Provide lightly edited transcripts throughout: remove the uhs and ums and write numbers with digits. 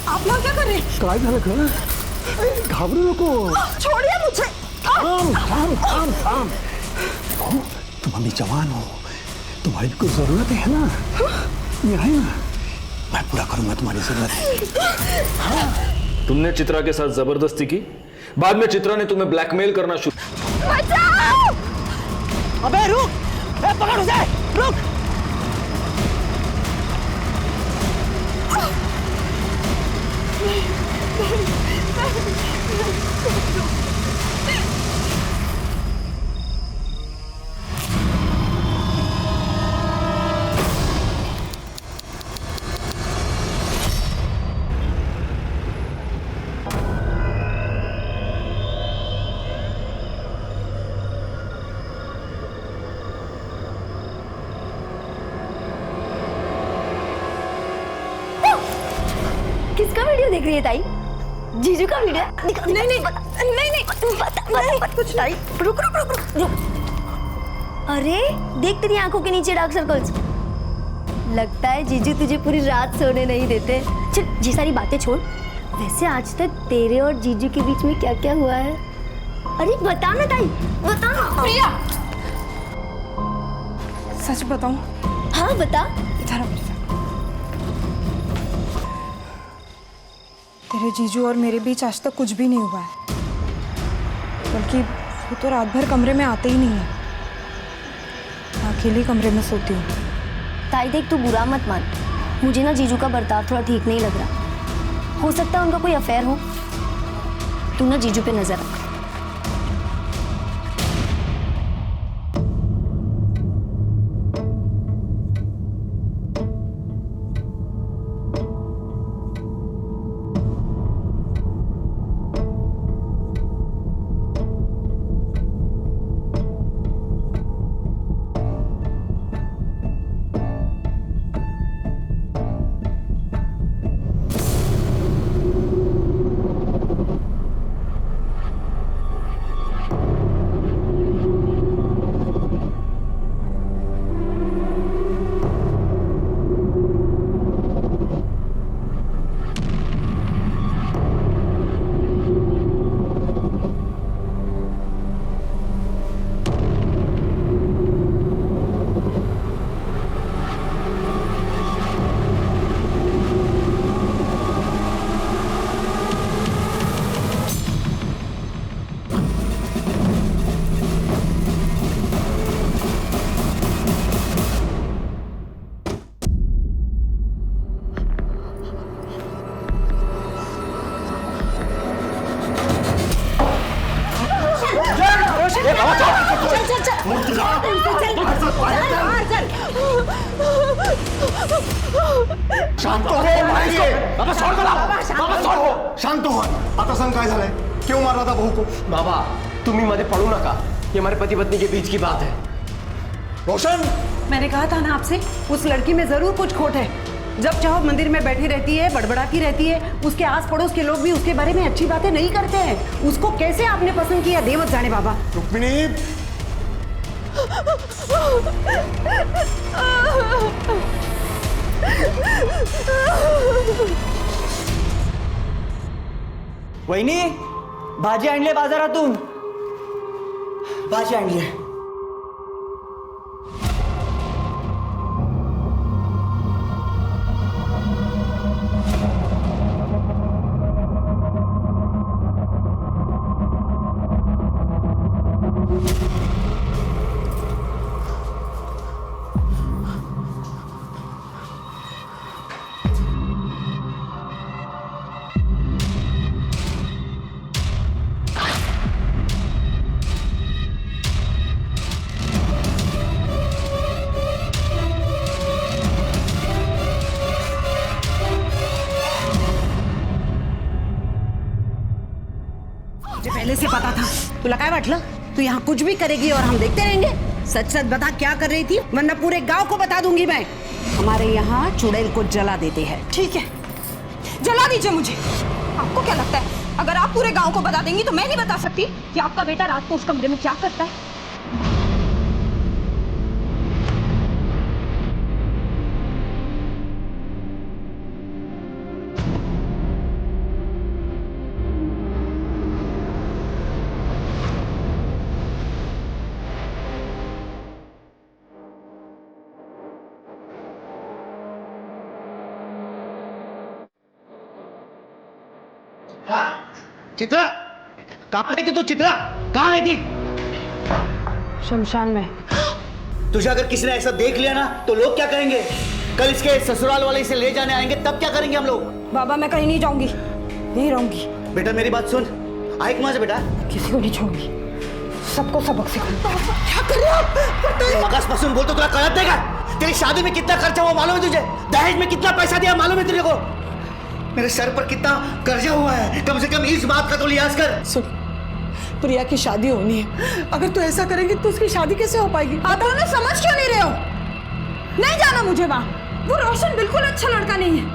आप लोग क्या कर रहे हैं? काय झालं ग? घाबरू नको. छोड़िए मुझे. थांब थांब थांब थांब. तुम अभी जवान हो, तुम्हारी भी कुछ जरूरत है ना? ये है ना, मैं पूरा करूंगा तुम्हारी जरूरत. तुमने चित्रा के साथ जबरदस्ती की, बाद में चित्रा ने तुम्हें ब्लैकमेल करना शुरू. बचाओ! अबे रुक, पकड़ उसे, रुक. किसका वीडियो देख रही है ताई? जीजू का वीडियो? नहीं नहीं नहीं नहीं कुछ ताई रुक रुक रुक रुक रुक. अरे देख तेरी आंखों के नीचे डार्क सर्कल्स. लगता है जीजू तुझे पूरी रात सोने नहीं देते. चल ये सारी बातें छोड़. वैसे आज तक तेरे और जीजू के बीच में क्या क्या हुआ है? अरे बता ना ताई, बता ना. प्रिया, सच बताऊं? हाँ बता. इधर आ प्रिया. तेरे जीजू और मेरे बीच आज तक कुछ भी नहीं हुआ है. बल्कि वो तो रात भर कमरे में आते ही नहीं है. मैं अकेले कमरे में सोती हूँ. ताई देख तू बुरा मत मान. मुझे ना जीजू का बर्ताव थोड़ा ठीक नहीं लग रहा. हो सकता है उनका कोई अफेयर हो. तू ना जीजू पे नजर रख. शांत हो. बाबा छोड़ दो. बाबा छोड़. शांत हो. आता सांग काय झालंय? क्यों मार रहा था बहू को? बाबा तुम्ही मध्ये पडू नका. ये हमारे पति पत्नी के बीच की बात है. रोशन, मैंने कहा था ना आपसे, उस लड़की में जरूर कुछ खोट है. जब चाहो मंदिर में बैठी रहती है, बड़बड़ाती रहती है. उसके आस पड़ोस के लोग भी उसके बारे में अच्छी बातें नहीं करते हैं. उसको कैसे आपने पसंद किया, दे मत जाने बाबा. रुक्मिणी, वहिनी भाजी आणली बाजारातून. भाजी आणली आहे. पहले से पता था. तुला काय वाटलं? तू यहाँ कुछ भी करेगी और हम देखते रहेंगे? सच सच बता क्या कर रही थी, वरना पूरे गांव को बता दूंगी मैं. हमारे यहाँ चुड़ैल को जला देते हैं. ठीक है, जला दीजिए मुझे. आपको क्या लगता है अगर आप पूरे गांव को बता देंगी तो मैं नहीं बता सकती कि आपका बेटा रात को उस कमरे में क्या करता है? चित्रा कहाँ गई थी तू? चित्रा कहाँ गई थी? शमशान में। तुझे अगर किसी ने ऐसा देख लिया ना तो लोग क्या करेंगे? कल इसके ससुराल वाले इसे ले जाने आएंगे तब क्या करेंगे हम लोग? बाबा मैं कहीं नहीं जाऊंगी, यहीं रहूंगी। बेटा मेरी बात सुन, आइक मां से बेटा। किसी को नहीं छोड़ूंगी, सबको सबक सिखाऊंगी। क्या कर रहे हो आप? मगज पसंद बोल तो तुला कळत नहीं का? तेरी शादी में कितना खर्चा हुआ मालूम है तुझे? दहेज में कितना पैसा दिया मालूम है तुझे को? मेरे सर पर कितना कर्जा हुआ है, कम से कम इस बात का तो लिहाज कर। सुन, प्रिया की शादी होनी है, अगर तू ऐसा करेंगी तो उसकी शादी कैसे हो पाएगी? आप दोनों समझ क्यों नहीं रहे हो? नहीं जाना मुझे वहाँ। वो रोशन बिल्कुल अच्छा लड़का नहीं है,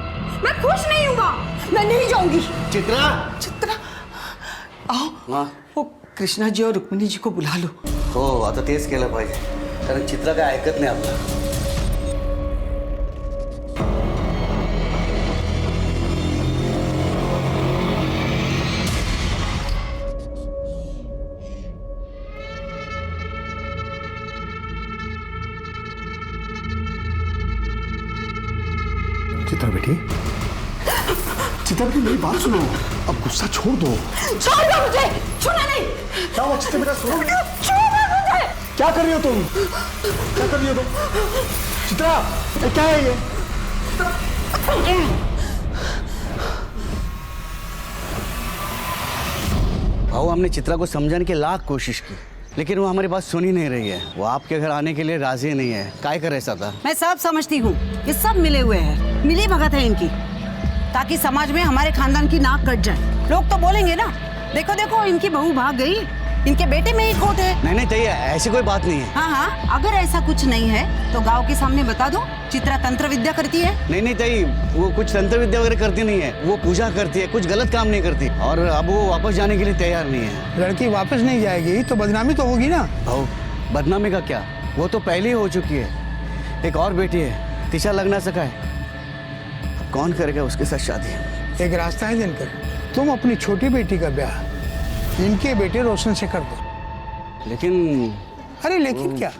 मैं खुश नहीं हूँ वहाँ, मैं नहीं जाऊंगी। चित्रा चित्रा आओ, हाँ वो कृष्णा जी और रुक्मिणी जी को बुला लो। हो आता तेच केलं पाहिजे, कारण चित्रा काय ऐकत नाही आपलं। चित्रा बेटी, चित्रा बेटी मेरी बात सुनो, अब गुस्सा छोड़ दो। छोड़ दो मुझे, छूना नहीं। क्या हुआ चित्रा बेटा? सुनो छोड़ो मुझे। क्या कर रही हो तुम? क्या कर रही हो तुम? चित्रा ये क्या है ये? भाऊ हमने चित्रा को समझाने की लाख कोशिश की, लेकिन वो हमारी बात सुन ही नहीं रही है। वो आपके घर आने के लिए राजी नहीं है। काय कर ऐसा था? मैं सब समझती हूँ, ये सब मिले हुए हैं, मिली भगत है इनकी, ताकि समाज में हमारे खानदान की नाक कट जाए। लोग तो बोलेंगे ना, देखो देखो इनकी बहू भाग गई, इनके बेटे में ही खोट है। नहीं नहीं तैयार, ऐसी कोई बात नहीं है। हाँ हाँ, अगर ऐसा कुछ नहीं है तो गांव के सामने बता दो चित्रा तंत्र विद्या करती है। नहीं नहीं तई, वो कुछ तंत्र विद्या वगैरह करती नहीं है, वो पूजा करती है, कुछ गलत काम नहीं करती, और अब वो वापस जाने के लिए तैयार नहीं है। लड़की वापस नहीं जाएगी तो बदनामी तो होगी ना। भाऊ बदनामी का क्या, वो तो पहले ही हो चुकी है। एक और बेटी है, तिशा लगना सका है, अब कौन करेगा उसके साथ शादी? एक रास्ता है दिनकर, तुम अपनी छोटी बेटी का ब्याह इनके बेटे रोशन से कर दो। लेकिन अरे लेकिन क्या,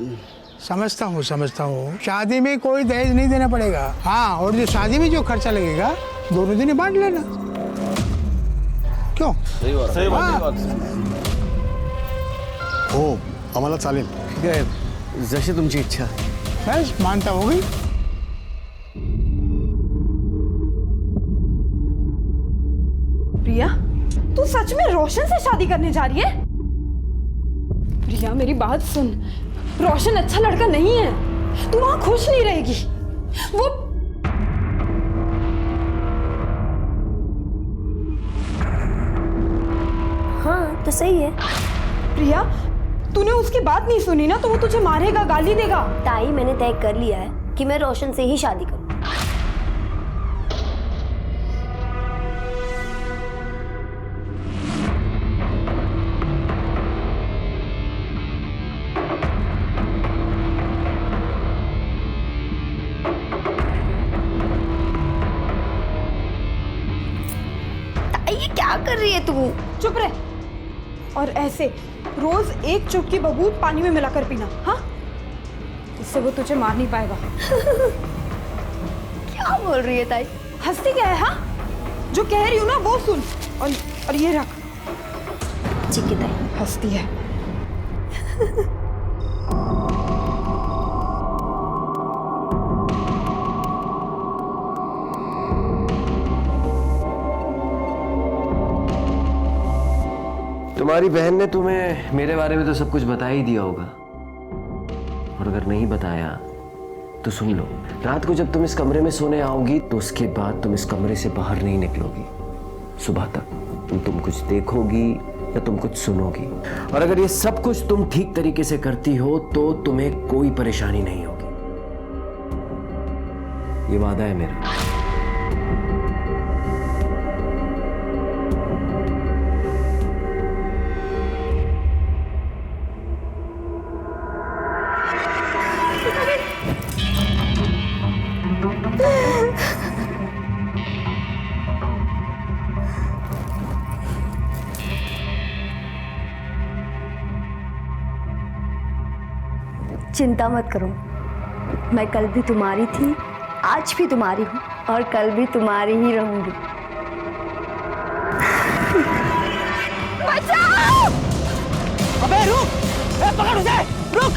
समझता हूँ, शादी में कोई दहेज नहीं देना पड़ेगा। हाँ, और जो शादी में जो खर्चा लगेगा दोनों दिन बांट लेना। क्यों? सही बात। हो आम्हाला चालेल। ठीक आहे, जशी तुमची इच्छा। बस मानता हो गई। प्रिया, तू सच में रोशन से शादी करने जा रही है? प्रिया मेरी बात सुन, रोशन अच्छा लड़का नहीं है, तू वहां खुश नहीं रहेगी। वो हाँ तो सही है। प्रिया, तूने उसकी बात नहीं सुनी ना तो वो तुझे मारेगा, गाली देगा। ताई मैंने तय कर लिया है कि मैं रोशन से ही शादी करूँ। ताई क्या कर रही है तू? चुप रह। और ऐसे रोज एक चुटकी बबूत पानी में मिलाकर पीना, हाँ? इससे वो तुझे मार नहीं पाएगा। क्या बोल रही है ताई? हंसती क्या है? हाँ, जो कह रही हूँ ना वो सुन, और ये रख। ठीक है ताई। हंसती है। तुम्हारी बहन ने तुम्हें मेरे बारे में तो सब कुछ बता ही दिया होगा, और अगर नहीं बताया तो सुन लो, रात को जब तुम इस कमरे में सोने आओगी तो उसके बाद तुम इस कमरे से बाहर नहीं निकलोगी। सुबह तक तुम कुछ देखोगी या तुम कुछ सुनोगी, और अगर ये सब कुछ तुम ठीक तरीके से करती हो तो तुम्हें कोई परेशानी नहीं होगी। ये वादा है मेरा। चिंता मत करो, मैं कल भी तुम्हारी थी, आज भी तुम्हारी हूँ और कल भी तुम्हारी ही रहूंगी। बचाओ! अबे रुक, ए, पकड़ उसे, रुक।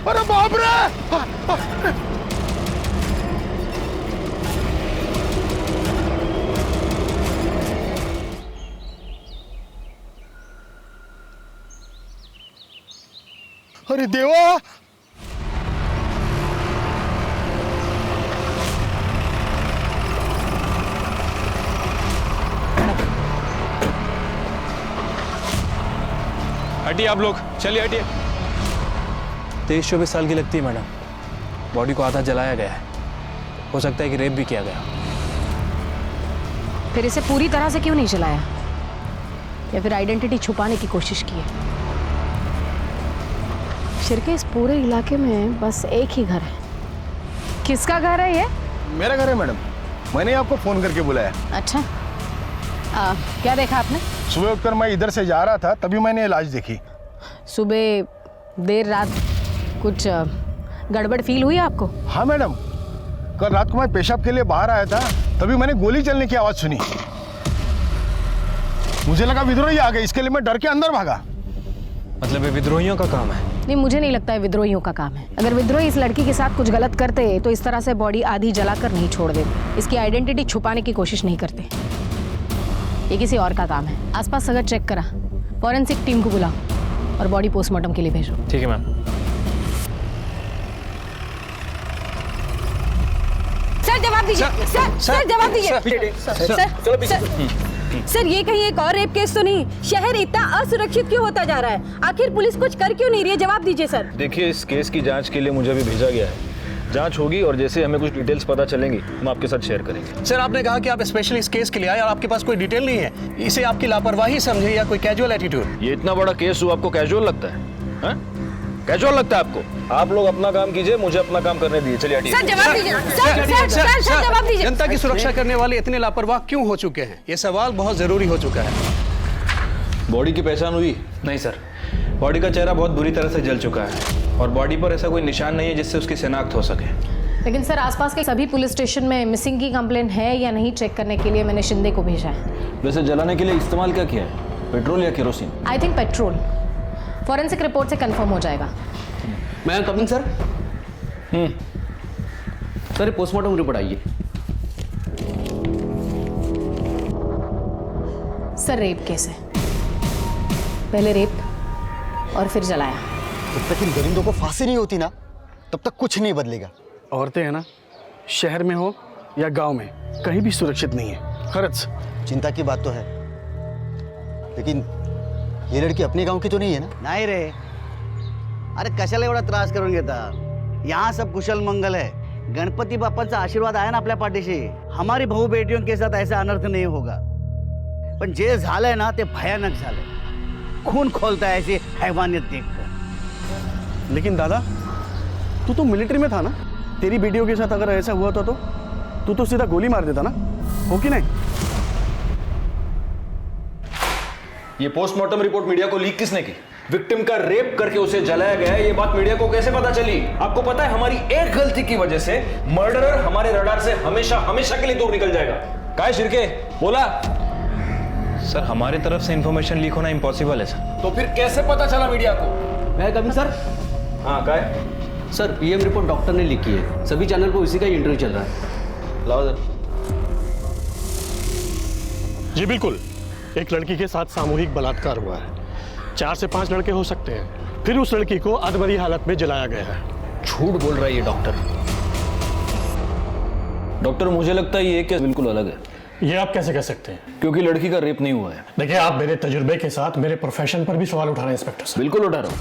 अरे बाप रे! अरे देवा! हटिए आप लोग, चलिए हटिए। 23-24 साल की लगती है मैडम। बॉडी को आधा जलाया गया है, हो सकता है कि रेप भी किया गया। फिर इसे पूरी तरह से क्यों नहीं जलाया, या फिर आइडेंटिटी छुपाने की कोशिश की है? शिरके, इस पूरे इलाके में बस एक ही घर है। किसका घर है ये? मेरा घर है मैडम, मैंने आपको फोन करके बुलाया। अच्छा, क्या देखा आपने? सुबह उठकर मैं इधर से जा रहा था, तभी मैंने ये लाश देखी। सुबह देर रात कुछ गड़बड़ फील हुई आपको? हाँ मैडम, कल रात को मैं पेशाब के लिए बाहर आया था, तभी मैंने गोली चलने की आवाज सुनी। मुझे लगा विद्रोही आ गए, इसके लिए मैं डर के अंदर भागा। मतलब ये विद्रोहियों का काम है? नहीं, मुझे नहीं लगता है विद्रोहियों का काम है। अगर विद्रोही इस लड़की के साथ कुछ गलत करते तो इस तरह से बॉडी आधी जलाकर नहीं छोड़ देते। इसकी आइडेंटिटी छुपाने की कोशिश नहीं करते। ये किसी और का काम है। आसपास अगर चेक करा, फॉरेंसिक टीम को बुलाओ और बॉडी पोस्टमार्टम के लिए भेजो। ठीक है मैम। सर जवाब दीजिए, सर जवाब दीजिए। सर ये कहीं एक और रेप केस तो नहीं? शहर इतना असुरक्षित क्यों होता जा रहा है? आखिर पुलिस कुछ कर क्यों नहीं रही है? जवाब दीजिए सर। देखिए, इस केस की जांच के लिए मुझे भी भेजा गया है। जांच होगी और जैसे हमें कुछ डिटेल्स पता चलेंगी हम आपके साथ शेयर करेंगे। सर, आपने कहा कि आप स्पेशली इस केस के लिए आए और आपके पास कोई डिटेल नहीं है। इसे आपकी लापरवाही समझे या कोई कैजुअल एटीट्यूड? ये इतना बड़ा केस हुआ, आपको कैजुअल लगता है? कैजुअल लगता है आपको? आप लोग अपना काम कीजिए, मुझे अपना काम करने दीजिए। चलिए हटिए। सर जवाब दीजिए। सर जवाब दीजिए। जनता की सुरक्षा करने वाले इतने लापरवाह क्यों हो चुके हैं? ये सवाल बहुत जरूरी हो चुका है। बॉडी की पहचान हुई? नहीं सर, बॉडी का चेहरा बहुत बुरी तरह से जल चुका है और बॉडी पर ऐसा कोई निशान नहीं है जिससे उसकी शिनाख्त हो सके। लेकिन सर, आसपास के सभी पुलिस स्टेशन में मिसिंग की कंप्लेंट है या नहीं चेक करने के लिए मैंने शिंदे को भेजा है। वैसे जलाने के लिए इस्तेमाल क्या किया है, पेट्रोल या kerosene? I think petrol. Forensic report से कंफर्म हो जाएगा। मैं coming sir. Sir, postmortem report आइए। सर, रेप केस है। पहले रेप और फिर जलाया। जब तक इन दरिंदों को फांसी नहीं होती ना, तब तक कुछ नहीं बदलेगा। औरतें हैं ना, शहर में हो या गांव में, कहीं भी सुरक्षित नहीं है। खरच चिंता की बात तो है, लेकिन ये लड़की अपने गांव की तो नहीं है ना? नाही रे, अरे कशाला एवढा त्रास करून घेता? यहाँ सब कुशल मंगल है। गणपति बाप्पाचा आशीर्वाद आहे ना आपल्या पाठीशी। हमारी भाऊ बेटियों के साथ ऐसा अनर्थ नहीं होगा। पण जे झालंय ना ते भयानक झालंय। खून खोलता है ऐसी हैवानियत देखकर। लेकिन दादा, तू तो मिलिट्री में था ना? तेरी बेटियों के साथ अगर ऐसा हुआ था तो तू तो सीधा गोली मार देता ना, हो कि नहीं? ये पोस्टमार्टम रिपोर्ट मीडिया को लीक किसने की? विक्टिम का रेप करके उसे जलाया गया है, ये बात मीडिया को कैसे पता चली? आपको पता है, हमारी एक गलती की वजह से मर्डरर हमारे रडार से हमेशा हमेशा के लिए दूर निकल जाएगा। काय शिरके, बोला? सर, हमारी तरफ से इंफॉर्मेशन लीक होना इम्पॉसिबल है सर। तो फिर कैसे पता चला मीडिया को? मैं कमिंग सर। हाँ, काय? सर, पीएम रिपोर्ट डॉक्टर ने लिखी है, सभी चैनल पर उसी का इंटरव्यू चल रहा है। लाओ सर। जी बिल्कुल, एक लड़की के साथ सामूहिक बलात्कार हुआ है। 4 से 5 लड़के हो सकते हैं। फिर उस लड़की को अधमरी हालत में जलाया गया है। झूठ बोल रहा है ये डॉक्टर। डॉक्टर, मुझे लगता है ये केस बिल्कुल अलग है। ये आप कैसे कह सकते हैं? क्योंकि लड़की का रेप नहीं हुआ है। देखिए, आप मेरे तजुर्बे के साथ मेरे प्रोफेशन पर भी सवाल उठा रहे हैं इंस्पेक्टर साहब। बिल्कुल उठा रहा हूँ,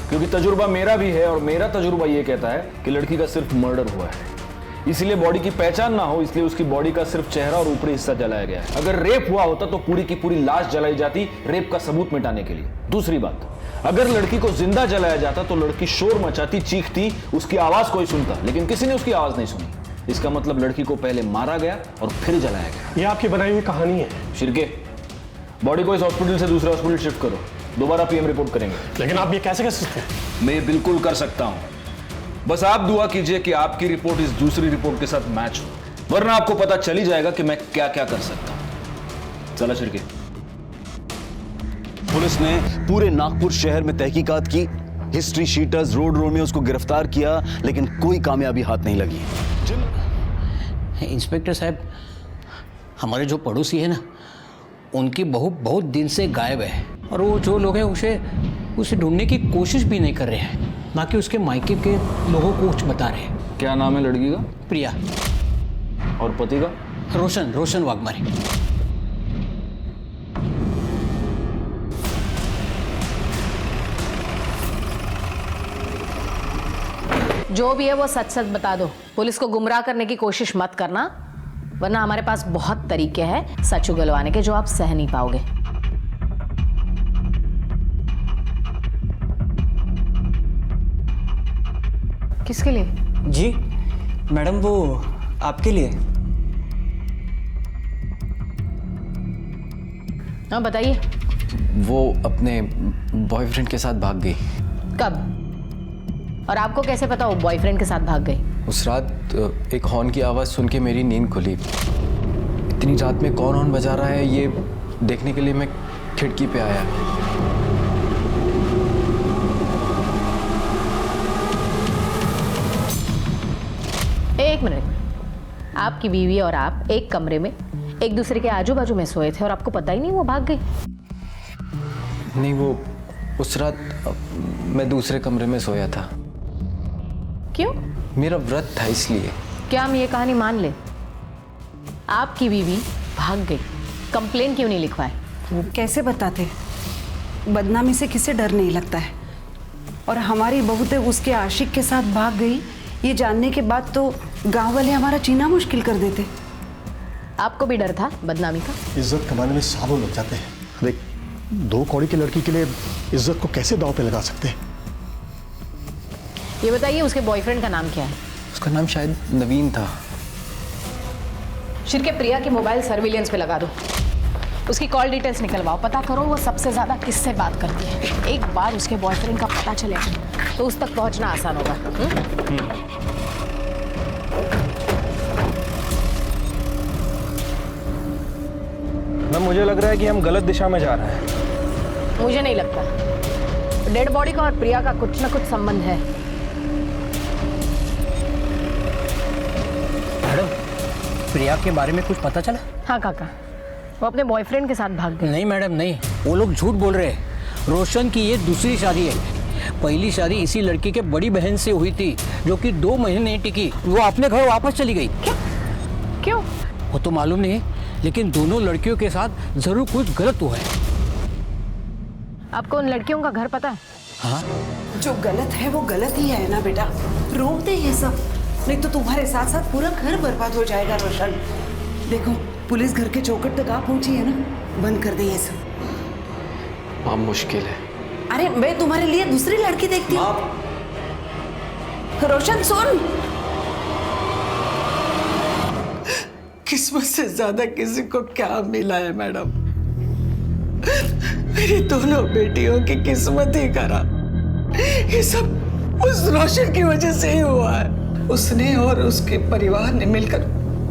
क्योंकि तजुर्बा मेरा भी है और मेरा तजुर्बा ये कहता है कि लड़की का सिर्फ मर्डर हुआ है। इसलिए बॉडी की पहचान ना हो, इसलिए उसकी बॉडी का सिर्फ चेहरा और ऊपरी हिस्सा जलाया गया है। अगर रेप हुआ होता तो पूरी की पूरी लाश जलाई जाती, रेप का सबूत मिटाने के लिए। दूसरी बात, अगर लड़की को जिंदा जलाया जाता तो लड़की शोर मचाती, चीखती, उसकी आवाज कोई सुनता, लेकिन किसी ने उसकी आवाज नहीं सुनी। इसका मतलब लड़की को पहले मारा गया और फिर जलाया गया। ये आपकी बनाई हुई कहानी है। शिरके, बॉडी को इस हॉस्पिटल से दूसरे हॉस्पिटल शिफ्ट करो, दोबारा पीएम रिपोर्ट करेंगे। लेकिन आप ये कैसे कर सकते हैं? मैं बिल्कुल कर सकता हूं, बस आप दुआ कीजिए कि आपकी रिपोर्ट इस दूसरी रिपोर्ट के साथ मैच हो, वरना आपको पता चल ही जाएगा कि मैं क्या क्या कर सकता हूं। चला छिड़के। पुलिस ने पूरे नागपुर शहर में तहकीकात की, हिस्ट्री शीटर्स, रोड रोमियोज को गिरफ्तार किया, लेकिन कोई कामयाबी हाथ नहीं लगी। इंस्पेक्टर साहब, हमारे जो पड़ोसी है ना, उनकी बहू बहुत दिन से गायब है और वो जो लोग हैं उसे ढूंढने की कोशिश भी नहीं कर रहे हैं, ना कि उसके मायके के लोगों को कुछ बता रहे हैं। क्या नाम है लड़की का? प्रिया। और पति का? रोशन वाघमारे। जो भी है वो सच सच बता दो, पुलिस को गुमराह करने की कोशिश मत करना, वरना हमारे पास बहुत तरीके हैं सच उगलवाने के जो आप सह नहीं पाओगे। किसके लिए? जी मैडम, वो आपके लिए। हाँ बताइए। वो अपने बॉयफ्रेंड के साथ भाग गई। कब? और आपको कैसे पता वो बॉयफ्रेंड के साथ भाग गई? उस रात एक हॉर्न की आवाज़ सुन के मेरी नींद खुली। इतनी रात में कौन हॉर्न बजा रहा है ये देखने के लिए मैं खिड़की पे आया। एक मिनट, आपकी बीवी और आप एक कमरे में एक दूसरे के आजू बाजू में सोए थे और आपको पता ही नहीं वो भाग गई? नहीं, वो उस रात मैं दूसरे कमरे में सोया था। क्यों? मेरा व्रत था इसलिए। क्या हम ये कहानी मान ले? आपकी बीवी भाग गई, कंप्लेन क्यों नहीं लिखवाए? वो कैसे बताते? बदनामी से किसे डर नहीं लगता है, और हमारी बहू तो उसके आशिक के साथ भाग गई ये जानने के बाद तो गांव वाले हमारा जीना मुश्किल कर देते। आपको भी डर था बदनामी का? इज्जत कमाने में सालों लग जाते हैं। देख, 2 कौड़ी की लड़की के लिए इज्जत को कैसे दांव पे लगा सकते हैं? ये बताइए उसके बॉयफ्रेंड का नाम क्या है? उसका नाम शायद नवीन था। शिरके, प्रिया के मोबाइल सर्विलियंस पे लगा दो, उसकी कॉल डिटेल्स निकलवाओ, पता करो वो सबसे ज्यादा किससे बात करती है। एक बार उसके बॉयफ्रेंड का पता चले तो उस तक पहुंचना आसान होगा। मैम, मुझे लग रहा है कि हम गलत दिशा में जा रहे हैं। मुझे नहीं लगता। डेड बॉडी का और प्रिया का कुछ ना कुछ संबंध है। मैडम, प्रिया के बारे में कुछ पता चला? हाँ काका, वो अपने बॉयफ्रेंड के साथ भाग गई। नहीं मैडम, नहीं, वो लोग झूठ बोल रहे हैं। रोशन की ये दूसरी शादी है। पहली शादी इसी लड़की के बड़ी बहन से हुई थी, जो कि 2 महीने नहीं टिकी, वो अपने घर वापस चली गई। क्यों? वो तो मालूम नहीं, लेकिन दोनों लड़कियों के साथ जरूर कुछ गलत हुआ है। आपको उन लड़कियों का घर पता है? हाँ, जो गलत है वो गलत ही है ना बेटा, रोक दे ये सब, नहीं तो तुम्हारे साथ साथ पूरा घर बर्बाद हो जाएगा। रोशन, देखो पुलिस घर के चौखट तक आ पहुंची है ना, बंद कर दे ये सब। बहुत मुश्किल है। अरे मैं तुम्हारे लिए दूसरी लड़की देखती हूँ। रोशन सुन, किस्मत से ज्यादा किसी को क्या मिला है मैडम? मेरी दोनों बेटियों की किस्मत ही खराब। ये सब उस रोशन की वजह से ही हुआ है। उसने और उसके परिवार ने मिलकर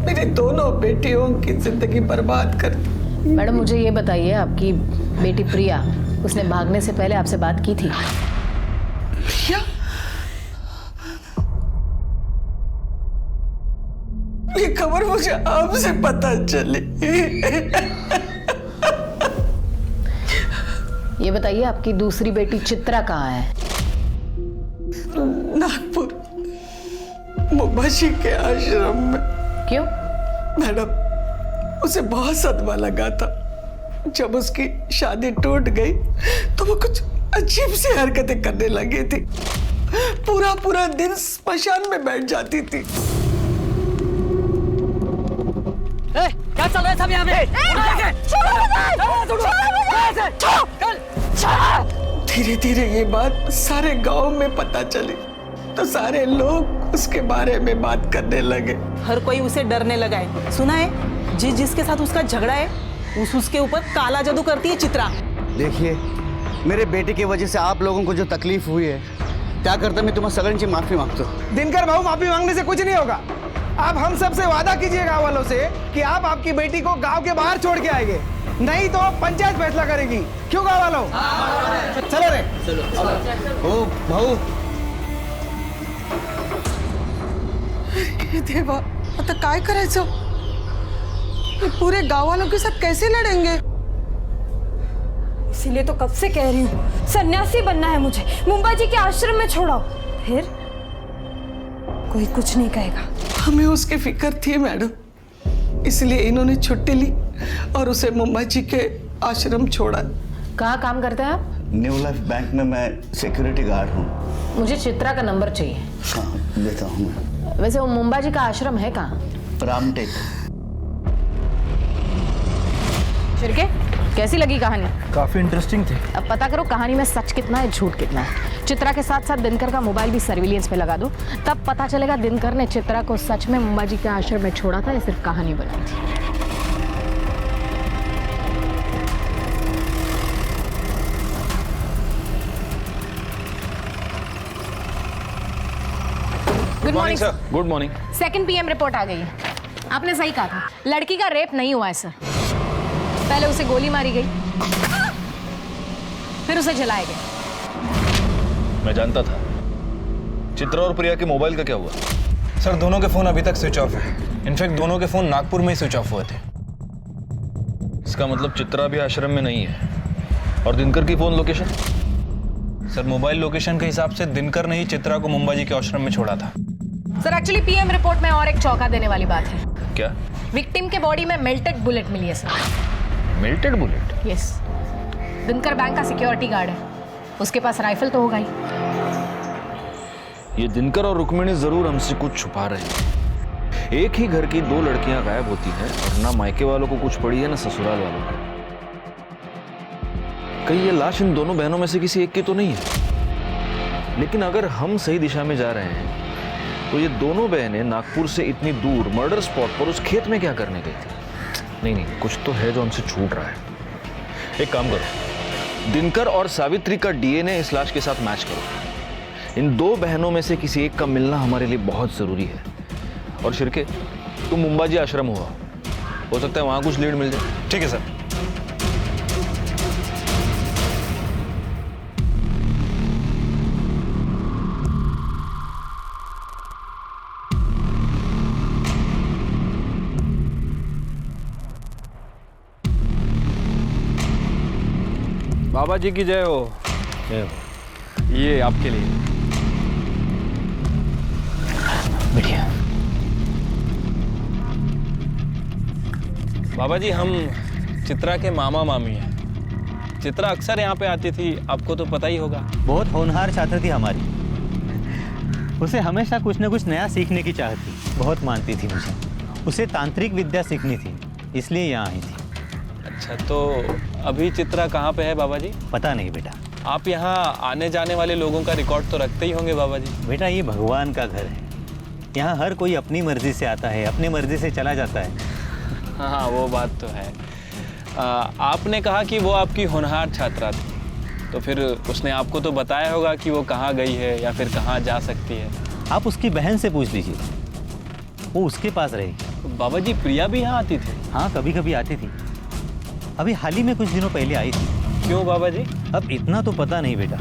मेरी दोनों बेटियों की जिंदगी बर्बाद कर दी। मैडम मुझे ये बताइए, आपकी बेटी प्रिया, उसने भागने से पहले आपसे बात की थी? प्रिया? ये खबर मुझे आपसे पता चली। ये बताइए आपकी दूसरी बेटी चित्रा कहाँ है? नागपुर मुबाशी के आश्रम में। क्यों? मैडम, उसे बहुत सदमा लगा था। जब उसकी शादी टूट गई तो वो कुछ अजीब सी हरकतें करने लगी थी। पूरा दिन स्मशान में बैठ जाती थी। क्या चल रहा है सब यहाँ पे? धीरे धीरे ये बात सारे गांव में पता चली तो सारे लोग उसके बारे में बात करने लगे। हर कोई उसे डरने लगा है। सुना है जिसके साथ उसका झगड़ा है उसके ऊपर काला जादू करती है चित्रा। देखिए, मेरे बेटे की वजह से आप लोगों को जो तकलीफ हुई है, क्या करता मैं तुम्हारा सगन माफी मांगता हूँ। दिनकर बाबू, माफी मांगने से कुछ नहीं होगा। आप हम सब से वादा कीजिए गांव वालों से कि आप आपकी बेटी को गांव के बाहर छोड़ के आएंगे, नहीं तो पंचायत फैसला करेगी। क्यों गांव वालों? चलो रे, चलो। ओ भाऊ, देवा, आता काय करायचं? ये पूरे गांव वालों के साथ कैसे लड़ेंगे? इसीलिए तो कब से कह रही हूँ, सन्यासी बनना है मुझे, मुंबई जी के आश्रम में छोड़ो, फिर कोई कुछ नहीं कहेगा। हमें उसकी फिक्र थी मैडम, इसलिए इन्होंने छुट्टी ली और उसे मुंबई जी के आश्रम छोड़ा। कहाँ काम करते हैं आप? न्यू लाइफ बैंक में मैं सिक्योरिटी गार्ड हूँ। मुझे चित्रा का नंबर चाहिए। हाँ, देता हूँ मैं। वैसे वो मुंबा जी का आश्रम है कहाँ? रामटेक। शिर्के, कैसी लगी कहानी? काफी इंटरेस्टिंग थी। अब पता करो कहानी में सच कितना है, झूठ कितना है। चित्रा के साथ साथ दिनकर का मोबाइल भी सर्विलियंस पे लगा दो, तब पता चलेगा दिनकर ने चित्रा को सच में मुंबा जी के आश्रम में छोड़ा था या सिर्फ कहानी बनाई थी। Good morning sir. Good morning. 2 PM report आ गई है। आपने सही कहा था, लड़की का रेप नहीं हुआ है सर। पहले उसे गोली मारी गई, फिर उसे जलाया गया। मैं जानता था। चित्रा और प्रिया के मोबाइल का क्या हुआ? सर, दोनों के फोन अभी तक स्विच ऑफ है। इनफैक्ट दोनों के फोन नागपुर में ही स्विच ऑफ हुए थे। इसका मतलब चित्रा भी आश्रम में नहीं है। और दिनकर की phone location? Sir, mobile location के हिसाब से दिनकर ने ही चित्रा को मुंबई जी के आश्रम में छोड़ा था। सर एक्चुअली PM रिपोर्ट में और एक चौंका देने वाली बात है। क्या? विक्टिम के बॉडी में मेल्टेड बुलेट मिली है sir. Melted bullet? Yes. Dinkar bank का सिक्योरिटी गार्ड है, उसके पास राइफल तो होगा ही। ये दिनकर और रुक्मिणी जरूर हमसे कुछ छुपा रहे हैं। एक ही घर की 2 लड़कियां गायब होती हैं और ना मायके वालों को कुछ पड़ी है ना ससुराल वालों को। कहीं ये लाश इन दोनों बहनों में से किसी एक की तो नहीं है? लेकिन अगर हम सही दिशा में जा रहे हैं तो ये दोनों बहनें नागपुर से इतनी दूर मर्डर स्पॉट पर उस खेत में क्या करने गई थी? नहीं, कुछ तो है जो हमसे छूट रहा है। एक काम करो, दिनकर और सावित्री का DNA इस लाश के साथ मैच करो। इन 2 बहनों में से किसी एक का मिलना हमारे लिए बहुत जरूरी है। और शिर्के, तुम मुंबा जी आश्रम हुआ, हो सकता है वहां कुछ लीड मिल जाए। ठीक है सर। बाबा जी की जय हो। ये आपके लिए। बढ़िया। बाबा जी, हम चित्रा के मामा मामी हैं। चित्रा अक्सर यहाँ पे आती थी, आपको तो पता ही होगा। बहुत होनहार छात्र थी हमारी। उसे हमेशा कुछ न कुछ नया सीखने की चाहत थी। बहुत मानती थी मुझे। उसे तांत्रिक विद्या सीखनी थी, इसलिए यहाँ आई थी। अच्छा, तो अभी चित्रा कहाँ पे है बाबा जी? पता नहीं बेटा। आप यहाँ आने जाने वाले लोगों का रिकॉर्ड तो रखते ही होंगे बाबा जी। बेटा, ये भगवान का घर है। यहाँ हर कोई अपनी मर्जी से आता है, अपनी मर्जी से चला जाता है। हाँ, वो बात तो है। आपने कहा कि वो आपकी होनहार छात्रा थी, तो फिर उसने आपको तो बताया होगा कि वो कहाँ गई है या फिर कहाँ जा सकती है। आप उसकी बहन से पूछ लीजिए, वो उसके पास रहेगी। बाबा जी, प्रिया भी यहाँ आती थी? हाँ, कभी कभी आती थी। अभी हाल ही में कुछ दिनों पहले आई थी। क्यों बाबा जी? अब इतना तो पता नहीं बेटा,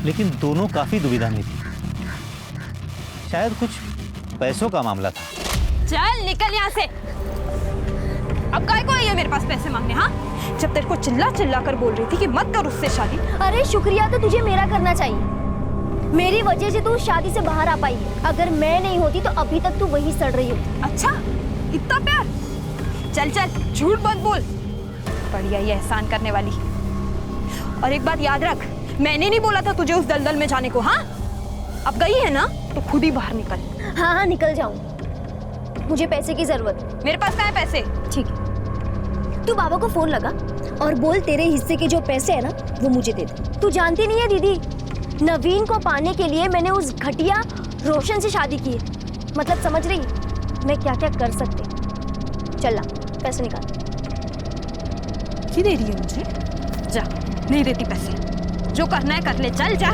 लेकिन दोनों काफी दुविधा में थी। शायद कुछ पैसों का मामला था। चल निकल यहाँ से। अब काय को आई है मेरे पास पैसे मांगने? हाँ, जब तेरे को चिल्ला चिल्ला कर बोल रही थी कि मत कर उससे शादी। अरे शुक्रिया तो तुझे मेरा करना चाहिए। मेरी वजह से तू शादी से बाहर आ पाई है। अगर मैं नहीं होती तो अभी तक तू वही सड़ रही होती। अच्छा, इतना प्यार? चल चल, झूठ मत बोल। बढ़िया ये एहसान करने वाली। और एक बात याद रख, मैंने नहीं बोला था तुझे उस दलदल में जाने को। हाँ, अब गई है ना तो खुद ही बाहर निकल। हाँ हाँ, निकल जाऊं। मुझे पैसे की जरूरत है। मेरे पास कहाँ है पैसे? ठीक है, तू बाबा को फोन लगा और बोल तेरे हिस्से के जो पैसे है ना वो मुझे दे दे। तू जानती नहीं है दीदी, नवीन को पाने के लिए मैंने उस घटिया रोशन से शादी की है। मतलब समझ रही मैं क्या क्या कर सकती। चल ला, पैसे निकाल। धमकी दे रही है मुझे? जा, नहीं देती पैसे। जो करना है कर ले, चल जा।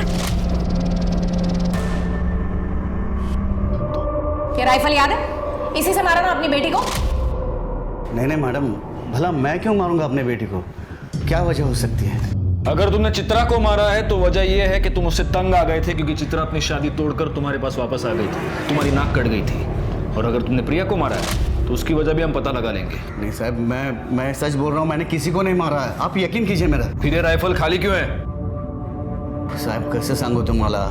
ये राइफल याद है? इसी से मारा ना अपनी बेटी को? नहीं नहीं मैडम, भला मैं क्यों मारूंगा अपने बेटी को? क्या वजह हो सकती है? अगर तुमने चित्रा को मारा है तो वजह यह है कि तुम उससे तंग आ गए थे, क्योंकि चित्रा अपनी शादी तोड़कर तुम्हारे पास वापस आ गई थी, तुम्हारी नाक कट गई थी। और अगर तुमने प्रिया को मारा है तो उसकी वजह भी हम पता लगा लेंगे। नहीं साहब, मैं सच बोल रहा हूँ, मैंने किसी को नहीं मारा है, आप यकीन कीजिए मेरा। फिर ये राइफल खाली क्यों है? साहब कैसे सांगू तुम्हाला,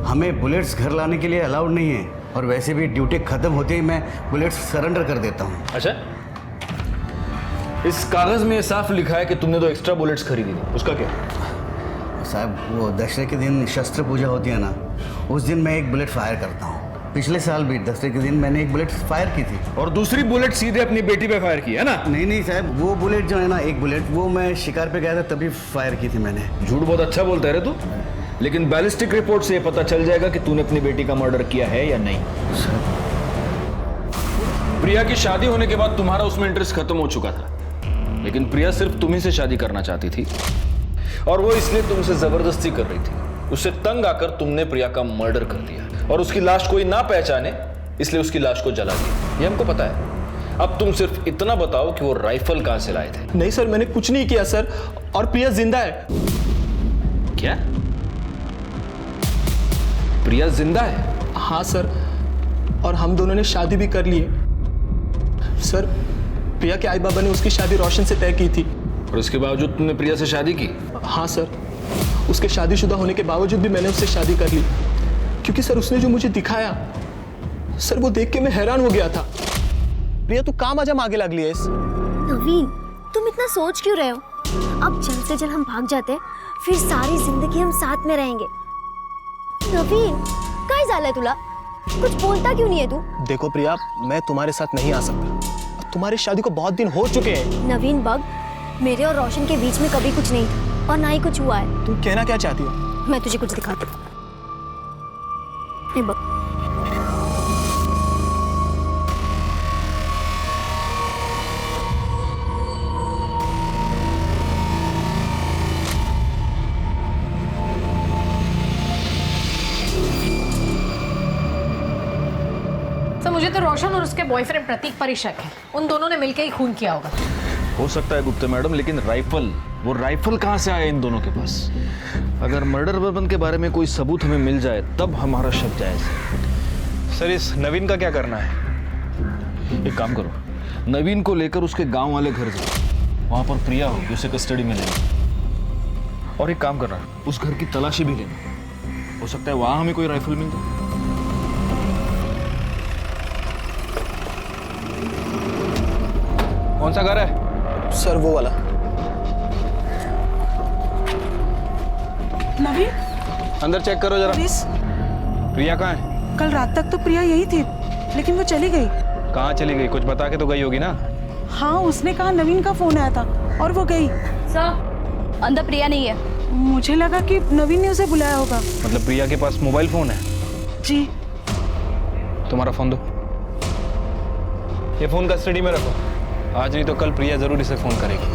हमें बुलेट्स घर लाने के लिए अलाउड नहीं है, और वैसे भी ड्यूटी खत्म होते ही मैं बुलेट्स सरेंडर कर देता हूँ। अच्छा, इस कागज में साफ लिखा है कि तुमने 2 एक्स्ट्रा बुलेट्स खरीदी थी, उसका क्या? साहब वो दशहरे के दिन शस्त्र पूजा होती है ना, उस दिन मैं एक बुलेट फायर करता हूँ। पिछले साल भी दशहरे के दिन मैंने एक बुलेट फायर की थी। और दूसरी बुलेट सीधे अपनी बेटी पे फायर की है ना? नहीं नहीं साहब, वो बुलेट जो है ना, एक बुलेट, वो मैं शिकार पे गया था तभी फायर की थी मैंने। झूठ बहुत अच्छा बोलता है रे तू, लेकिन बैलिस्टिक रिपोर्ट से ये पता चल जाएगा कि तूने अपनी बेटी का मर्डर किया है या नहीं। प्रिया की शादी होने के बाद तुम्हारा उसमें इंटरेस्ट खत्म हो चुका था, लेकिन प्रिया सिर्फ तुम्ही से शादी करना चाहती थी, और वो इसलिए तुमसे जबरदस्ती कर रही थी। उससे तंग आकर तुमने प्रिया का मर्डर कर दिया, और उसकी लाश कोई ना पहचाने इसलिए उसकी लाश को जला दिया। ये हमको पता है। अब तुम सिर्फ इतना बताओ कि वो राइफल कहां से लाए थे। नहीं सर, मैंने कुछ नहीं किया सर, और प्रिया जिंदा है। क्या? प्रिया जिंदा है? हाँ सर, और हम दोनों ने शादी भी कर ली है। सर, प्रिया के आई बाबा ने उसकी शादी रोशन से तय की थी। और उसके बावजूद तुमने प्रिया से शादी की? हाँ सर, उसके शादीशुदा होने के बावजूद भी मैंने उससे शादी कर ली, क्योंकि सर उसने जो मुझे दिखाया, सर वो देख के मैं हैरान हो गया था। प्रिया तू काम आजा आगे लग लिया इस। नवीन, तुम इतना सोच क्यों रहे हो? अब जल्द से जल्द हम भाग जाते, फिर सारी जिंदगी हम साथ में रहेंगे। नवीन, काय झालंय तुला? कुछ बोलता क्यों नहीं है तू? देखो प्रिया, मैं तुम्हारे साथ नहीं आ सकता। तुम्हारी शादी को बहुत दिन हो चुके हैं। नवीन बग, मेरे और रोशन के बीच में कभी कुछ नहीं था, और ना ही कुछ हुआ है। तुम कहना क्या चाहती हो? मैं तुझे कुछ दिखाती हूँ। ये बग। तो मुझे तो रोशन और उसके बॉयफ्रेंड प्रतीक पर ही शक है। उन दोनों ने मिलकर ही खून किया होगा। हो सकता है गुप्ता मैडम, लेकिन वो राइफल कहां से आया इन दोनों के पास? अगर मर्डर वेपन के बारे में कोई सबूत हमें मिल जाए तब हमारा शक जायज है। सर, इस नवीन का क्या करना है? एक काम करो, नवीन को लेकर उसके गांव वाले घर जाओ, वहां पर प्रिया होगी, उसे कस्टडी में लेना। और एक काम करना, उस घर की तलाशी भी लेना, हो सकता है वहां हमें कोई राइफल मिल जाए। कौन सा घर है? सर वो वाला। नवीन, अंदर चेक करो जरा। प्लीज। प्रिया कहाँ है? कल रात तक तो प्रिया यही थी, लेकिन वो चली गई। कहाँ चली गई? कुछ बता के तो गई होगी ना? हाँ, उसने कहा नवीन का फोन आया था और वो गई। सर, अंदर प्रिया नहीं है। मुझे लगा कि नवीन ने उसे बुलाया होगा। मतलब प्रिया के पास मोबाइल फोन है? जी। तुम्हारा फोन दो। ये फोन कस्टडी में रखो, आज नहीं तो कल प्रिया जरूर इसे फोन करेगी।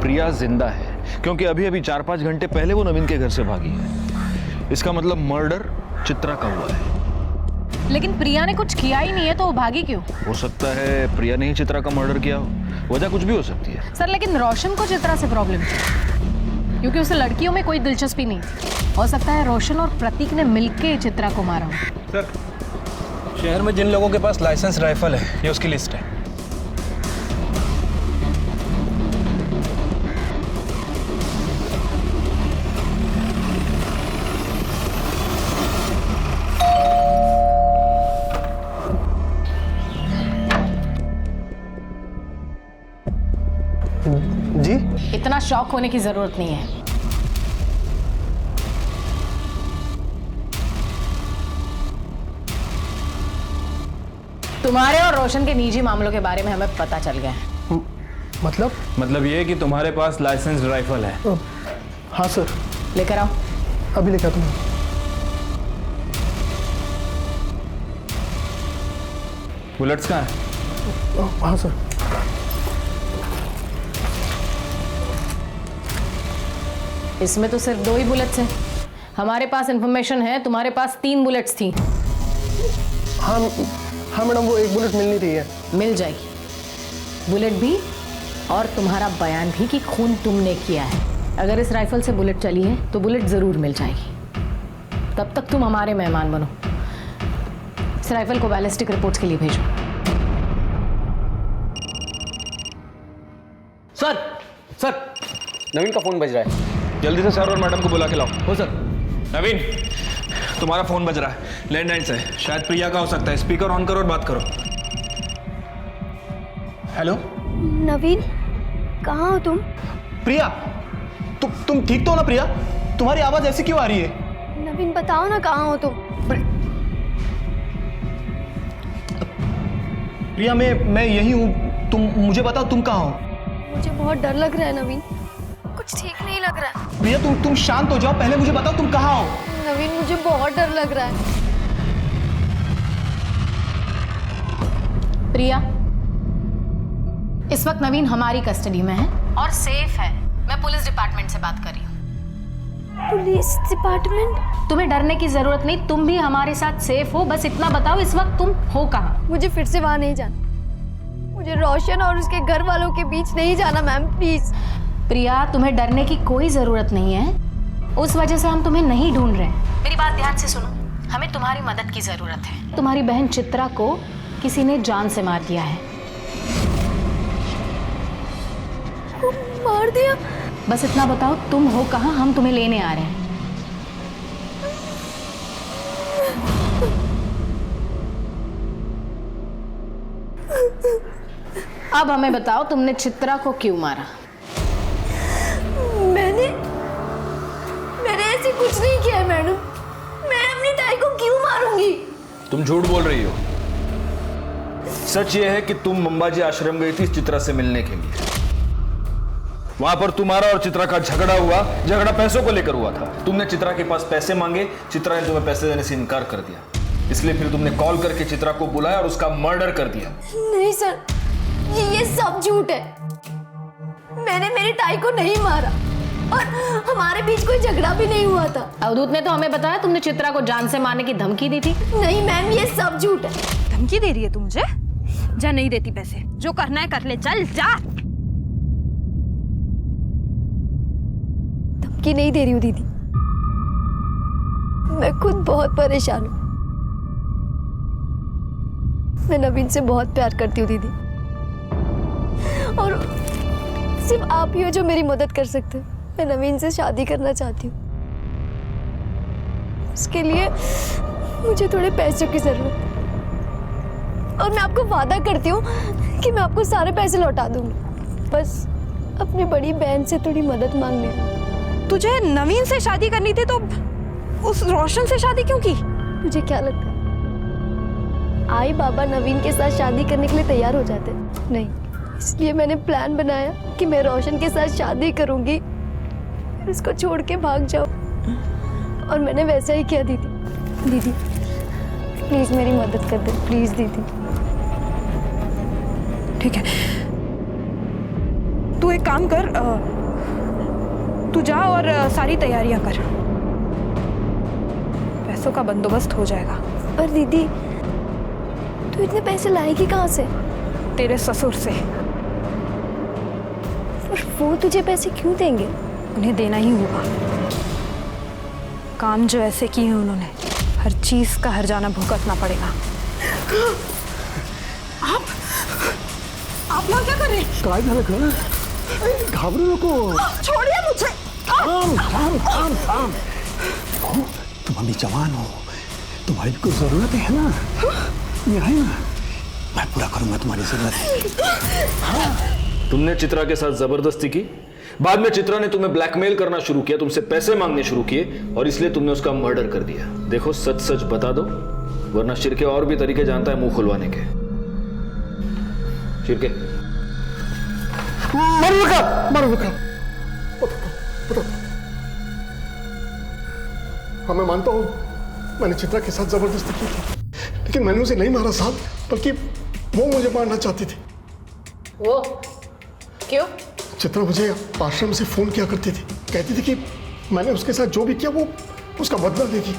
प्रिया जिंदा है क्योंकि अभी अभी 4-5 घंटे पहले वो नवीन के घर से भागी है। इसका मतलब मर्डर चित्रा का हुआ है। लेकिन प्रिया ने कुछ किया ही नहीं है, तो वो भागी क्यों? हो सकता है प्रिया ने ही चित्रा का मर्डर किया हो, वजह कुछ भी हो सकती है। सर, लेकिन रोशन को चित्रा से प्रॉब्लम थी, क्योंकि उसे लड़कियों में कोई दिलचस्पी नहीं थी। हो सकता है रोशन और प्रतीक ने मिलके चित्रा को मारा हो। सर, शहर में जिन लोगों के पास लाइसेंस राइफल है, ये उसकी लिस्ट है। जी? इतना शॉक होने की जरूरत नहीं है। तुम्हारे और रोशन के निजी मामलों के बारे में हमें पता चल गया है। मतलब ये कि तुम्हारे पास लाइसेंस राइफल है। हाँ सर। लेकर आओ। अभी लेकर आता हूँ। बुलेट्स कहाँ है? हाँ सर। इसमें तो सिर्फ 2 ही बुलेट्स हैं। हमारे पास इंफॉर्मेशन है तुम्हारे पास 3 बुलेट्स थी। हाँ मैडम, वो एक बुलेट मिलनी रही है। मिल जाएगी बुलेट भी, और तुम्हारा बयान भी कि खून तुमने किया है। अगर इस राइफल से बुलेट चली है तो बुलेट जरूर मिल जाएगी। तब तक तुम हमारे मेहमान बनो। इस राइफल को बैलिस्टिक रिपोर्ट्स के लिए भेजो। सर नवीन का फोन बज रहा है। जल्दी से सर और मैडम को बुला के लाओ। हो सर। नवीन, तुम्हारा फोन बज रहा है, लैंडलाइन से। शायद प्रिया का हो सकता है। स्पीकर ऑन करो और बात करो। हेलो नवीन, कहाँ हो तुम? प्रिया, तुम ठीक तो हो ना प्रिया? तुम्हारी आवाज ऐसी क्यों आ रही है? नवीन बताओ ना, कहाँ हो तुम? प्रिया, मैं यही हूँ। तुम मुझे बताओ, तुम कहाँ हो? मुझे बहुत डर लग रहा है नवीन, कुछ ठीक नहीं लग रहा है। प्रिया, तुम शांत हो जाओ। पहले मुझे बताओ तुम कहाँ हो? नवीन मुझे बहुत डर लग रहा है। प्रिया, इस वक्त नवीन हमारी कस्टडी में है और सेफ है। मैं पुलिस डिपार्टमेंट से बात कर रही हूँ। Police department? तुम्हें डरने की जरूरत नहीं, तुम भी हमारे साथ सेफ हो। बस इतना बताओ इस वक्त तुम हो कहाँ? मुझे फिर से वहां नहीं जाना। मुझे रोशन और उसके घर वालों के बीच नहीं जाना मैम, प्लीज। प्रिया, तुम्हें डरने की कोई जरूरत नहीं है। उस वजह से हम तुम्हें नहीं ढूंढ रहे। मेरी बात ध्यान से सुनो, हमें तुम्हारी मदद की जरूरत है। तुम्हारी बहन चित्रा को किसी ने जान से मार दिया है। मार दिया? बस इतना बताओ तुम हो कहाँ, हम तुम्हें लेने आ रहे हैं। अब हमें बताओ तुमने चित्रा को क्यों मारा? मैंने ऐसे कुछ नहीं किया है मैडम। मैं अपनी ताई को क्यों मारूंगी? तुम झूठ बोल रही हो। सच ये है कि तुम अंबाजी आश्रम गई थी चित्रा से मिलने के लिए। वहां पर तुम्हारा और चित्रा का झगड़ा हुआ। झगड़ा पैसों को लेकर हुआ था। तुमने चित्रा के पास पैसे मांगे, चित्रा ने तुम्हें पैसे देने से इनकार कर दिया। इसलिए फिर तुमने कॉल करके चित्रा को बुलाया और उसका मर्डर कर दिया। नहीं सर, ये सब झूठ है। मैंने मेरी ताई को नहीं मारा और हमारे बीच कोई झगड़ा भी नहीं हुआ था। अवधूत ने तो हमें बताया तुमने चित्रा को जान से मारने की धमकी दी थी। नहीं मैम, ये सब झूठ है। धमकी दे रही है तू मुझे? जा, नहीं देती पैसे। जो करना है कर ले, चल जा। धमकी नहीं दे रही हूँ दीदी, मैं खुद बहुत परेशान हूँ। मैं नवीन से बहुत प्यार करती हूँ दीदी, और सिर्फ आप ही हो जो मेरी मदद कर सकते हो। मैं नवीन से शादी करना चाहती हूँ। उसके लिए मुझे थोड़े पैसों की जरूरत है, और मैं आपको वादा करती हूँ कि मैं आपको सारे पैसे लौटा दूंगी। बस अपनी बड़ी बहन से थोड़ी मदद मांगने। तुझे नवीन से शादी करनी थी तो उस रोशन से शादी क्यों की? मुझे क्या लगता है आई बाबा नवीन के साथ शादी करने के लिए तैयार हो जाते? नहीं, इसलिए मैंने प्लान बनाया कि मैं रोशन के साथ शादी करूंगी, फिर उसको छोड़ के भाग जाऊं। और मैंने वैसा ही किया दीदी। दीदी प्लीज मेरी मदद कर दे, प्लीज दीदी। ठीक है, तू एक काम कर, तू जा और सारी तैयारियां कर। पैसों का बंदोबस्त हो जाएगा। पर दीदी तू इतने पैसे लाएगी कहाँ से? तेरे ससुर से। और वो तुझे पैसे क्यों देंगे? उन्हें देना ही होगा। काम जो ऐसे किए हैं उन्होंने, हर चीज का हर्जाना भुगतना पड़ेगा। आप लोग क्या कर रहे हैं? काय झालं का? घाबरू नको। छोड़िए मुझे। थाम। तुम अभी जवान हो, तुम्हारी कोई जरूरत है ना? ये है ना, मैं पूरा करूंगा तुम्हारी जरूरत। तुमने चित्रा के साथ जबरदस्ती की, बाद में चित्रा ने तुम्हें ब्लैकमेल करना शुरू किया, तुमसे पैसे मांगने शुरू किए, और इसलिए तुमने उसका मर्डर कर दिया। देखो सच सच बता दो, वरना शिरके और भी तरीके जानता है मुंह खुलवाने के। शिरके मर हाँ, मैं मानता हूँ मैंने चित्रा के साथ जबरदस्ती की थी, लेकिन मैंने उसे नहीं मारा साहब, बल्कि वो मुझे मारना चाहती थी। वो क्यों? चित्रा मुझे आश्रम से फोन किया करती थी, कहती थी कि मैंने उसके साथ जो भी किया वो उसका बदला लेगी,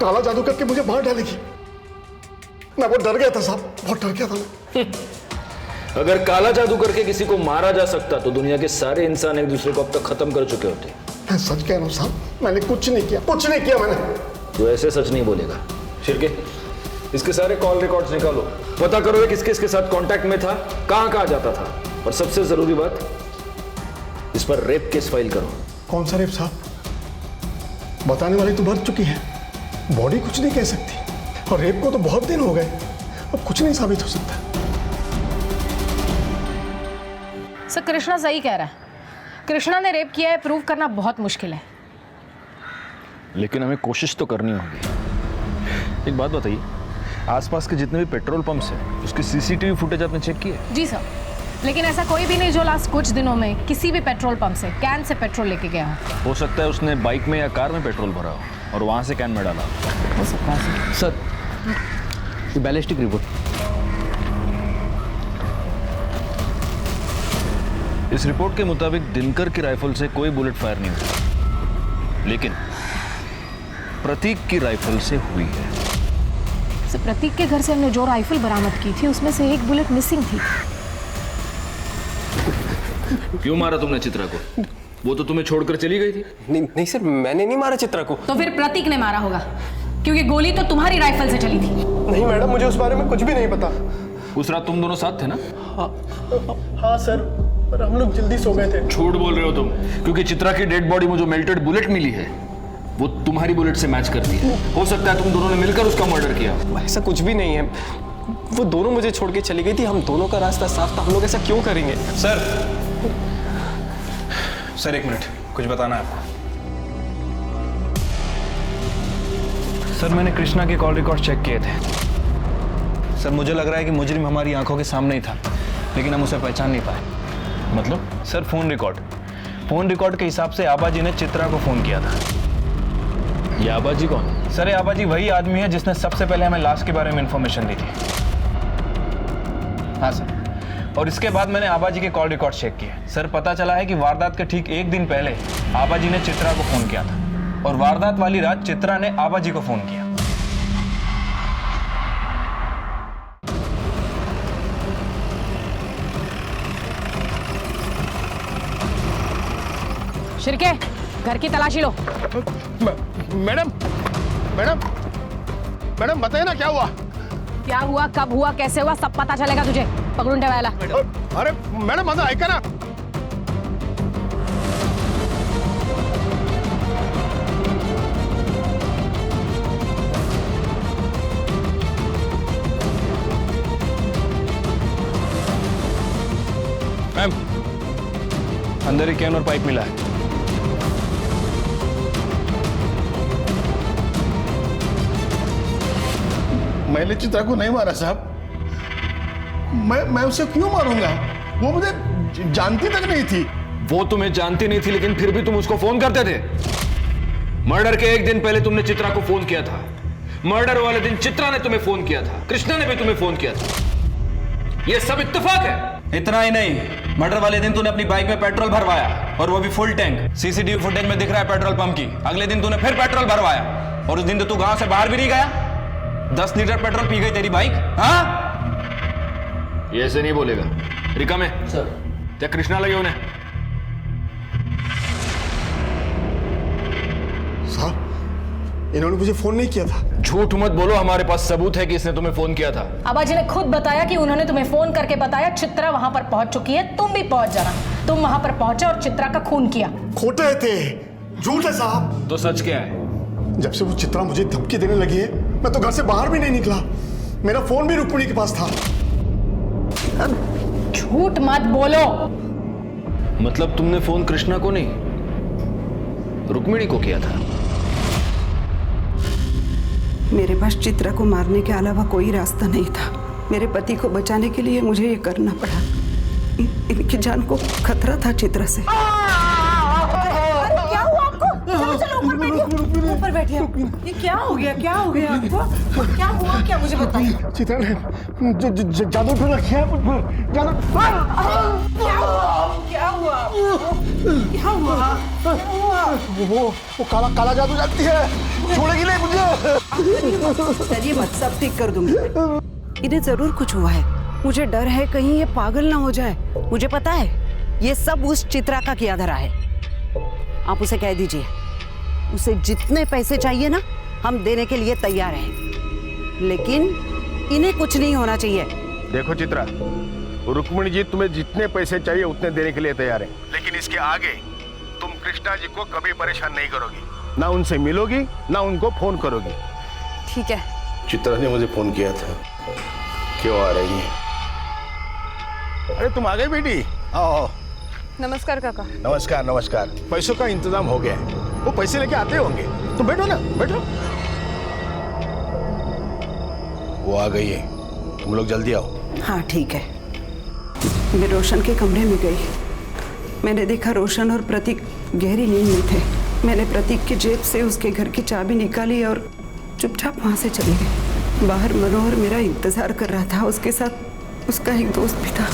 काला जादू करके मुझे मार डालेगी। मैं बहुत डर गया था साहब, बहुत डर गया था मैं। अगर काला जादू करके किसी को मारा जा सकता तो दुनिया के सारे इंसान एक दूसरे को अब तक खत्म कर चुके होते। मैं सच कह रहा हूँ साहब, मैंने कुछ नहीं किया, कुछ नहीं किया मैंने। तो ऐसे सच नहीं बोलेगा। शिर्के, इसके सारे कॉल रिकॉर्ड्स निकालो, पता करो किस किसके साथ कांटेक्ट में था, कहां कहां जाता था, और सबसे जरूरी बात, इस पर रेप केस फाइल करो। कौन सा रेप साहब? बताने वाली तो मर चुकी है, बॉडी कुछ नहीं कह सकती, और रेप को तो बहुत दिन हो गए, अब कुछ नहीं साबित हो सकता। सर कृष्णा सही कह रहा है, कृष्णा ने रेप किया है प्रूव करना बहुत मुश्किल है। लेकिन हमें कोशिश तो करनी होगी। एक बात बताइए, आसपास के जितने भी पेट्रोल पंप्स हैं उसकी सीसीटीवी फुटेज आपने चेक की है? जी सर, लेकिन ऐसा कोई भी नहीं जो लास्ट कुछ दिनों में किसी भी पेट्रोल पंप से कैन से पेट्रोल लेके गया हो सकता है उसने बाइक में या कार में पेट्रोल भरा हो और वहां से कैन में डाला हो सकता है सर, बैलिस्टिक रिपोर्ट। इस रिपोर्ट के मुताबिक दिनकर की राइफल से कोई बुलेट फायर नहीं हुई, लेकिन प्रतीक की राइफल से हुई है। सर प्रतीक के घर से हमने जो राइफल बरामद की थी उसमें से एक बुलेट मिसिंग थी। क्यों मारा तुमने चित्रा को? वो तो तुम्हें छोड़कर चली गई थी। नहीं सर, मैंने नहीं मारा चित्रा को। तो फिर प्रतीक ने मारा होगा, क्योंकि गोली तो तुम्हारी राइफल से चली थी। नहीं मैडम, मुझे उस बारे में कुछ भी नहीं पता। उस रात तुम दोनों साथ थे ना? हाँ सर, पर हम लोग जल्दी सो गए थे। झूठ बोल रहे हो तुम, क्योंकि चित्रा की डेड बॉडी में जो मेल्टेड बुलेट मिली है वो तुम्हारी बुलेट से मैच करती है। हो सकता है तुम दोनों ने मिलकर उसका मर्डर किया। ऐसा कुछ भी नहीं है, वो दोनों मुझे छोड़ के चली गई थी, हम दोनों का रास्ता साफ था, हम लोग ऐसा क्यों करेंगे? सर एक मिनट, कुछ बताना है आपको। सर मैंने कृष्णा के कॉल रिकॉर्ड चेक किए थे। सर मुझे लग रहा है कि मुजरिम हमारी आंखों के सामने ही था, लेकिन हम उसे पहचान नहीं पाए। मतलब? सर फोन रिकॉर्ड के हिसाब से आबाजी ने चित्रा को फोन किया था। ये आबाजी कौन? सर ये आबाजी वही आदमी है जिसने सबसे पहले हमें लाश के बारे में इंफॉर्मेशन दी थी। हाँ सर, और इसके बाद मैंने आबाजी के कॉल रिकॉर्ड चेक किए। सर पता चला है कि वारदात के ठीक एक दिन पहले आबाजी ने चित्रा को फोन किया था, और वारदात वाली रात चित्रा ने आबाजी को फोन किया। शिर्के, घर की तलाशी लो। मैडम मैडम मैडम बताइए ना क्या हुआ? क्या हुआ, कब हुआ, कैसे हुआ, सब पता चलेगा तुझे। पकड़ूं वाला। अरे मैडम माझं ऐका ना। मैम, अंदर एक कैन और पाइप मिला है। मैंने चित्रा को नहीं मारा साहब, मैं उसे क्यों मारूंगा? वो मुझे जानती तक नहीं थी। वो तुम्हें जानती नहीं थी, लेकिन फिर भी तुम उसको फोन करते थे। मर्डर के एक दिन पहले तुमने चित्रा को फोन किया था, मर्डर वाले दिन चित्रा ने तुम्हें फोन किया था, कृष्णा ने भी तुम्हें फोन किया था। ये सब इत्तेफाक है। इतना ही नहीं, मर्डर वाले दिन तूने अपनी बाइक में पेट्रोल भरवाया, और वो भी फुल टैंक। सीसीटीवी फुटेज में दिख रहा है पेट्रोल पंप की। अगले दिन तूने फिर पेट्रोल भरवाया, और उस दिन तो तू गांव से बाहर भी नहीं गया। 10 लीटर पेट्रोल पी गई तेरी बाइक। हाँ, ये ऐसे नहीं बोलेगा। रिका में सर क्या कृष्णा लगे उन्हें? साहब इन्होंने मुझे फोन नहीं किया था। झूठ मत बोलो, हमारे पास सबूत है कि इसने तुम्हें फोन किया था। आबाजी ने खुद बताया कि उन्होंने तुम्हें फोन करके बताया चित्रा वहां पर पहुंच चुकी है, तुम भी पहुंच जाना। तुम वहां पर पहुंचे और चित्रा का खून किया। खोटे थे, झूठ है साहब। तो सच क्या है? जब से वो चित्रा मुझे धमकी देने लगी है, मैं तो घर से बाहर भी नहीं निकला। मेरा फोन भी रुक्मिणी के पास था। झूठ मत बोलो। मतलब तुमने फोन कृष्णा को नहीं, रुक्मिणी को किया था? मेरे पास चित्रा को मारने के अलावा कोई रास्ता नहीं था। मेरे पति को बचाने के लिए मुझे ये करना पड़ा। इनकी जान को खतरा था चित्रा से। क्या हुआ आपको? चलो चलो ऊपर बैठिए, ऊपर बैठिए। ये क्या हो गया, क्या हो गया आपको? क्या हुआ, क्या मुझे बताइए। चित्रा ने जादू कर रखा है। क्या हुआ? क्या हुआ? क्या हुआ? वो काला काला जादू जानती है, छोड़ेगी नहीं मुझे। चलिए मत, सब ठीक कर दूंगी। इन्हें जरूर कुछ हुआ है, मुझे डर है कहीं ये पागल ना हो जाए। मुझे पता है ये सब उस चित्रा का किया धरा है। आप उसे कह दीजिए, उसे जितने पैसे चाहिए ना हम देने के लिए तैयार हैं, लेकिन इन्हें कुछ नहीं होना चाहिए। देखो चित्रा, रुक्मिणी जी तुम्हें जितने पैसे चाहिए उतने देने के लिए तैयार है, लेकिन इसके आगे तुम कृष्णा जी को कभी परेशान नहीं करोगी, ना उनसे मिलोगी ना उनको फोन करोगी। ठीक है। चित्रा ने मुझे फोन किया था, क्यों आ रही है? अरे तुम आ गई बेटी, आओ। नमस्कार काका। नमस्कार नमस्कार। पैसों का इंतजाम हो गया है, वो पैसे लेके आते होंगे, तुम बैठो ना, बैठो। वो आ गई है, तुम लोग जल्दी आओ। हाँ ठीक है। मैं रोशन के कमरे में गई, मैंने देखा रोशन और प्रतीक गहरी नींद में थे। मैंने प्रतीक की जेब से उसके घर की चाबी निकाली और चुपचाप वहाँ से चली गई। बाहर मनोहर मेरा इंतजार कर रहा था, उसके साथ उसका एक दोस्त भी था।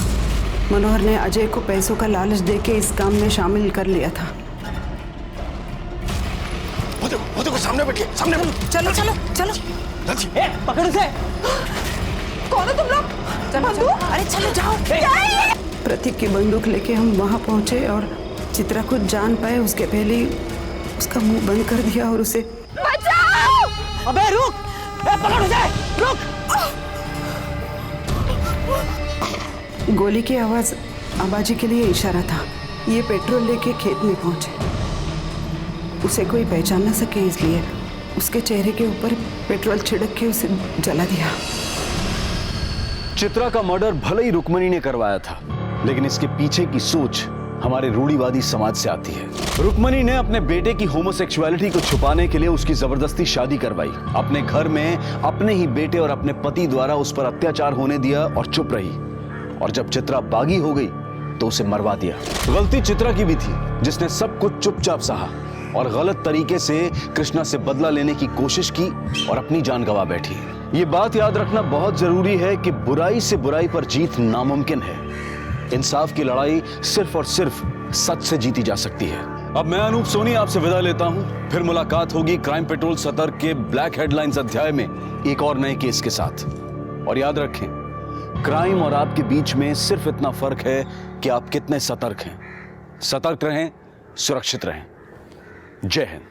मनोहर ने अजय को पैसों का लालच देके इस काम में शामिल कर लिया था। वो देखो सामने बैठिए, सामने बैठो। चलो चलो चलो। पकड़ उसे। कौन हो तुम लोग? बंदूक? अरे चलो जाओ। प्रतीक की बंदूक लेके हम वहाँ पहुंचे और चित्रा कुछ जान पाए उसके पहले ही उसका मुंह बंद कर दिया और उसे बचाओ! अबे रुक, पकड़ उसे, रुक। गोली की आवाज आबाजी के लिए इशारा था। ये पेट्रोल लेके खेत में पहुंचे, उसे कोई पहचान न सके इसलिए उसके चेहरे के ऊपर पेट्रोल छिड़क के उसे जला दिया। चित्रा का मर्डर भले ही रुक्मिणी ने करवाया था, लेकिन इसके पीछे की सोच हमारे रूढ़िवादी समाज से आती है। रुक्मिणी ने अपने बेटे की होमोसेक्सुअलिटी को छुपाने के लिए उसकी जबरदस्ती शादी करवाई, अपने घर में अपने ही बेटे और अपने पति द्वारा उस पर अत्याचार होने दिया और चुप रही, और जब चित्रा बागी हो गई तो उसे मरवा दिया। गलती चित्रा की भी थी, जिसने सब कुछ चुपचाप सहा और गलत तरीके से कृष्णा से बदला लेने की कोशिश की और अपनी जान गंवा बैठी। ये बात याद रखना बहुत जरूरी है कि बुराई से बुराई पर जीत नामुमकिन है। इंसाफ की लड़ाई सिर्फ और सिर्फ सच से जीती जा सकती है। अब मैं अनूप सोनी आपसे विदा लेता हूं, फिर मुलाकात होगी क्राइम पेट्रोल सतर्क के ब्लैक हेडलाइंस अध्याय में एक और नए केस के साथ। और याद रखें, क्राइम और आपके बीच में सिर्फ इतना फर्क है कि आप कितने सतर्क हैं। सतर्क रहें, सुरक्षित रहें। जय हिंद।